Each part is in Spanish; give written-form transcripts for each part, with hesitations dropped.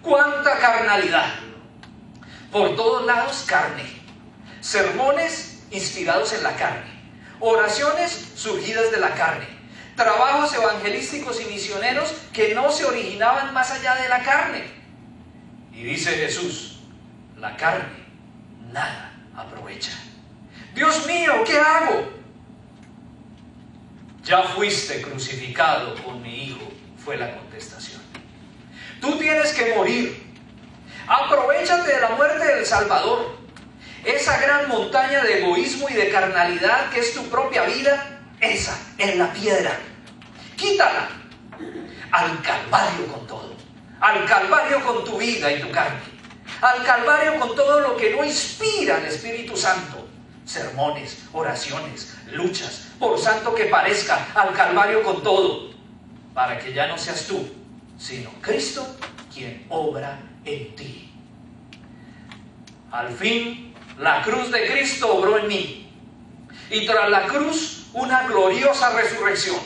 ¡Cuánta carnalidad! Por todos lados carne. Sermones inspirados en la carne. Oraciones surgidas de la carne. Trabajos evangelísticos y misioneros que no se originaban más allá de la carne. Y dice Jesús, la carne nada aprovecha. Dios mío, ¿qué hago? Ya fuiste crucificado con mi Hijo, fue la contestación. Tú tienes que morir. Aprovechate de la muerte del Salvador. Esa gran montaña de egoísmo y de carnalidad que es tu propia vida, esa es la piedra. Quítala. Al Calvario con todo. Al Calvario con tu vida y tu carne. Al Calvario con todo lo que no inspira al Espíritu Santo. Sermones, oraciones, luchas, por santo que parezca, al Calvario con todo. Para que ya no seas tú, sino Cristo quien obra en ti. Al fin, la cruz de Cristo obró en mí. Y tras la cruz, una gloriosa resurrección.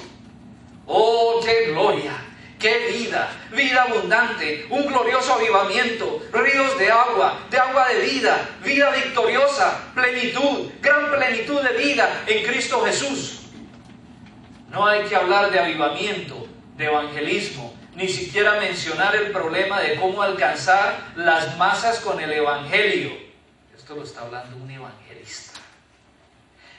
¡Oh, qué gloria! ¡Qué vida! Vida abundante, un glorioso avivamiento, ríos de agua de vida, vida victoriosa, plenitud, gran plenitud de vida en Cristo Jesús. No hay que hablar de avivamiento, de evangelismo, ni siquiera mencionar el problema de cómo alcanzar las masas con el evangelio. Esto lo está hablando un evangelista.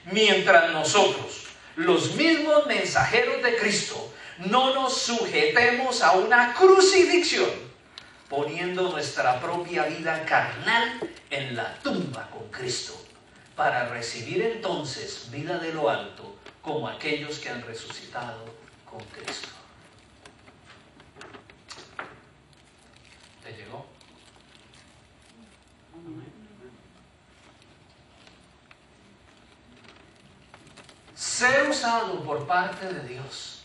Mientras nosotros, los mismos mensajeros de Cristo, no nos sujetemos a una crucifixión, poniendo nuestra propia vida carnal en la tumba con Cristo, para recibir entonces vida de lo alto, como aquellos que han resucitado con Cristo. ¿Te llegó? Ser usado por parte de Dios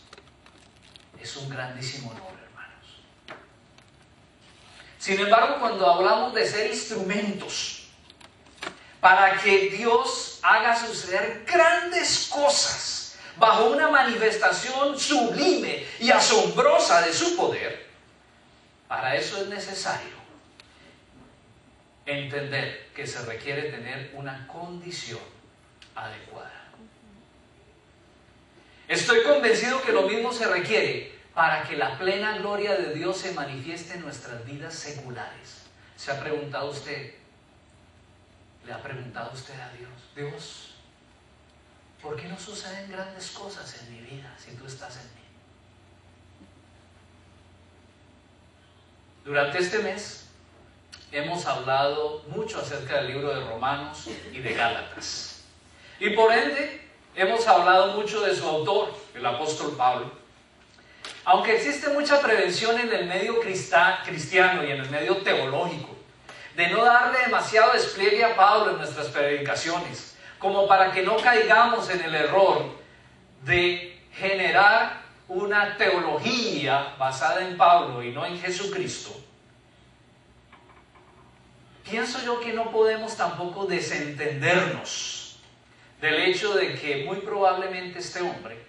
es un grandísimo honor, hermanos. Sin embargo, cuando hablamos de ser instrumentos para que Dios haga suceder grandes cosas bajo una manifestación sublime y asombrosa de su poder, para eso es necesario entender que se requiere tener una condición adecuada. Estoy convencido que lo mismo se requiere para que la plena gloria de Dios se manifieste en nuestras vidas seculares. ¿Se ha preguntado usted? ¿Le ha preguntado usted a Dios? Dios, ¿por qué no suceden grandes cosas en mi vida si tú estás en mí? Durante este mes hemos hablado mucho acerca del libro de Romanos y de Gálatas. Y por ende, hemos hablado mucho de su autor, el apóstol Pablo. Aunque existe mucha prevención en el medio cristiano y en el medio teológico, de no darle demasiado despliegue a Pablo en nuestras predicaciones, como para que no caigamos en el error de generar una teología basada en Pablo y no en Jesucristo, pienso yo que no podemos tampoco desentendernos del hecho de que muy probablemente este hombre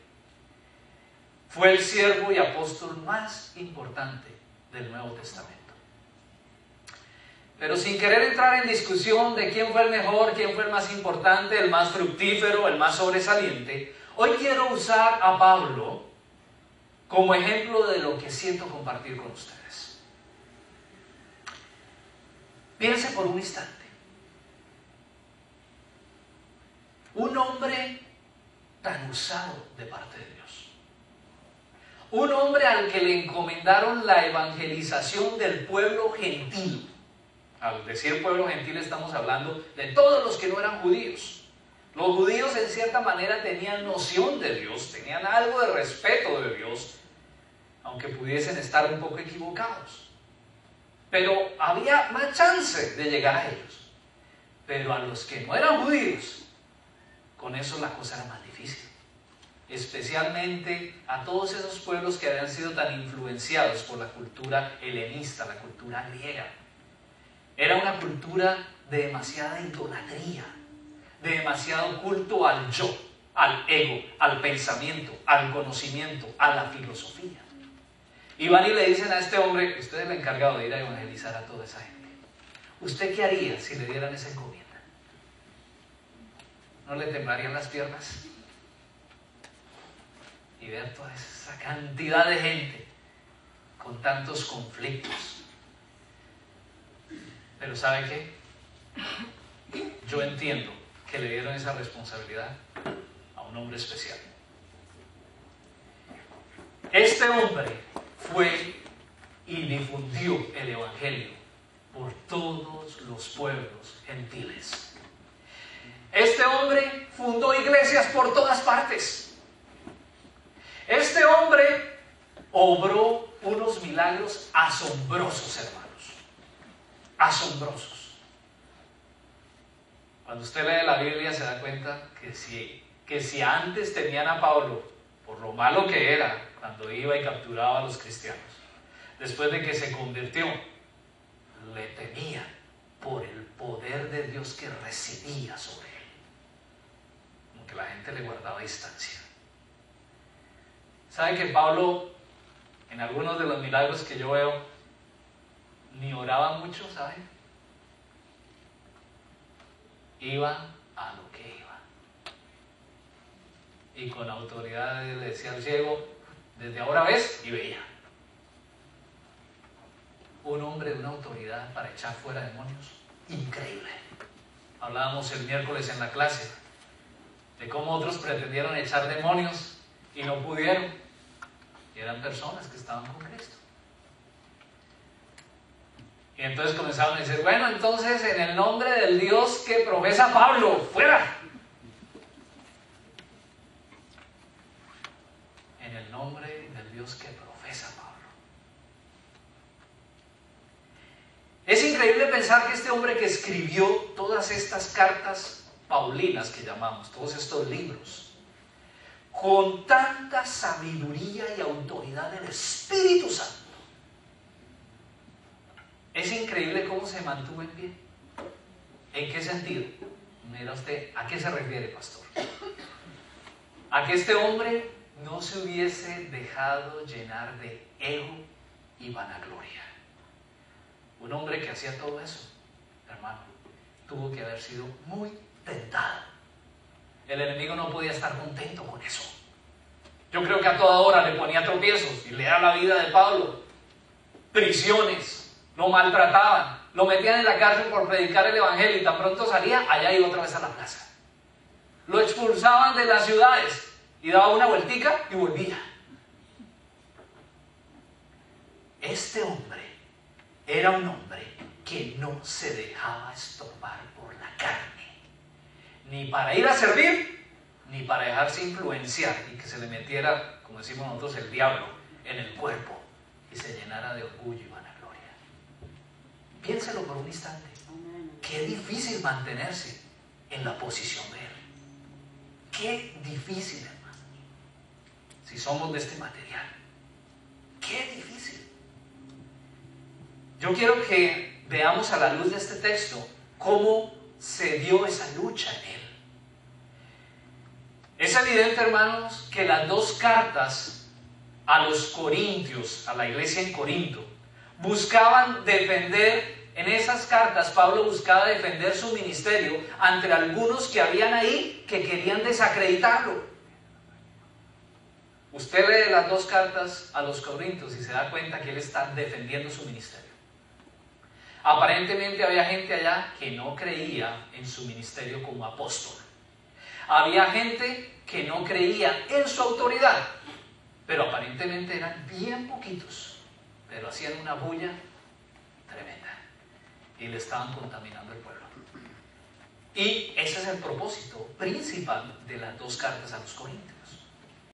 fue el siervo y apóstol más importante del Nuevo Testamento. Pero sin querer entrar en discusión de quién fue el mejor, quién fue el más importante, el más fructífero, el más sobresaliente, hoy quiero usar a Pablo como ejemplo de lo que siento compartir con ustedes. Piense por un instante. Un hombre tan usado de parte de Dios. Un hombre al que le encomendaron la evangelización del pueblo gentil. Al decir pueblo gentil estamos hablando de todos los que no eran judíos. Los judíos en cierta manera tenían noción de Dios, tenían algo de respeto de Dios, aunque pudiesen estar un poco equivocados. Pero había más chance de llegar a ellos. Pero a los que no eran judíos, con eso la cosa era más difícil. Especialmente a todos esos pueblos que habían sido tan influenciados por la cultura helenista, la cultura griega. Era una cultura de demasiada idolatría, de demasiado culto al yo, al ego, al pensamiento, al conocimiento, a la filosofía. Y van y le dicen a este hombre, usted es el encargado de ir a evangelizar a toda esa gente. ¿Usted qué haría si le dieran esa encomienda? ¿No le temblarían las piernas? Y ver toda esa cantidad de gente con tantos conflictos. Pero ¿sabe qué? Yo entiendo que le dieron esa responsabilidad a un hombre especial. Este hombre fue y difundió el evangelio por todos los pueblos gentiles. Este hombre fundó iglesias por todas partes. Este hombre obró unos milagros asombrosos, hermanos. Asombrosos. Cuando usted lee la Biblia se da cuenta que si antes tenían a Pablo por lo malo que era cuando iba y capturaba a los cristianos, después de que se convirtió, le temían por el poder de Dios que residía sobre él. Aunque la gente le guardaba distancia. ¿Sabe que Pablo, en algunos de los milagros que yo veo, ni oraba mucho, ¿sabe? Iba a lo que iba. Y con autoridad le decía al ciego, desde ahora ves, y veía. Un hombre de una autoridad para echar fuera demonios, increíble. Hablábamos el miércoles en la clase de cómo otros pretendieron echar demonios y no pudieron. Y eran personas que estaban con Cristo. Y entonces comenzaron a decir, bueno, entonces en el nombre del Dios que profesa Pablo, fuera. En el nombre del Dios que profesa Pablo. Es increíble pensar que este hombre que escribió todas estas cartas paulinas que llamamos, todos estos libros, con tanta sabiduría y autoridad del Espíritu Santo, es increíble cómo se mantuvo en pie. ¿En qué sentido? Mira usted, ¿a qué se refiere, pastor? A que este hombre no se hubiese dejado llenar de ego y vanagloria. Un hombre que hacía todo eso, hermano, tuvo que haber sido muy tentado. El enemigo no podía estar contento con eso. Yo creo que a toda hora le ponía tropiezos y lea la vida de Pablo. Prisiones. Lo maltrataban, lo metían en la cárcel por predicar el evangelio y tan pronto salía, allá iba otra vez a la plaza. Lo expulsaban de las ciudades y daba una vueltica y volvía. Este hombre era un hombre que no se dejaba estorbar por la carne, ni para ir a servir, ni para dejarse influenciar y que se le metiera, como decimos nosotros, el diablo en el cuerpo y se llenara de orgullo y vanagloria. Piénselo por un instante. Qué difícil mantenerse en la posición de él. Qué difícil, hermano. Si somos de este material. Qué difícil. Yo quiero que veamos a la luz de este texto cómo se dio esa lucha en él. Es evidente, hermanos, que las dos cartas a los corintios, a la iglesia en Corinto, buscaban defender. En esas cartas Pablo buscaba defender su ministerio ante algunos que habían ahí que querían desacreditarlo. Usted lee las dos cartas a los Corintios y se da cuenta que él está defendiendo su ministerio. Aparentemente había gente allá que no creía en su ministerio como apóstol. Había gente que no creía en su autoridad, pero aparentemente eran bien poquitos, pero hacían una bulla tremenda. Y le estaban contaminando el pueblo. Y ese es el propósito principal de las dos cartas a los Corintios.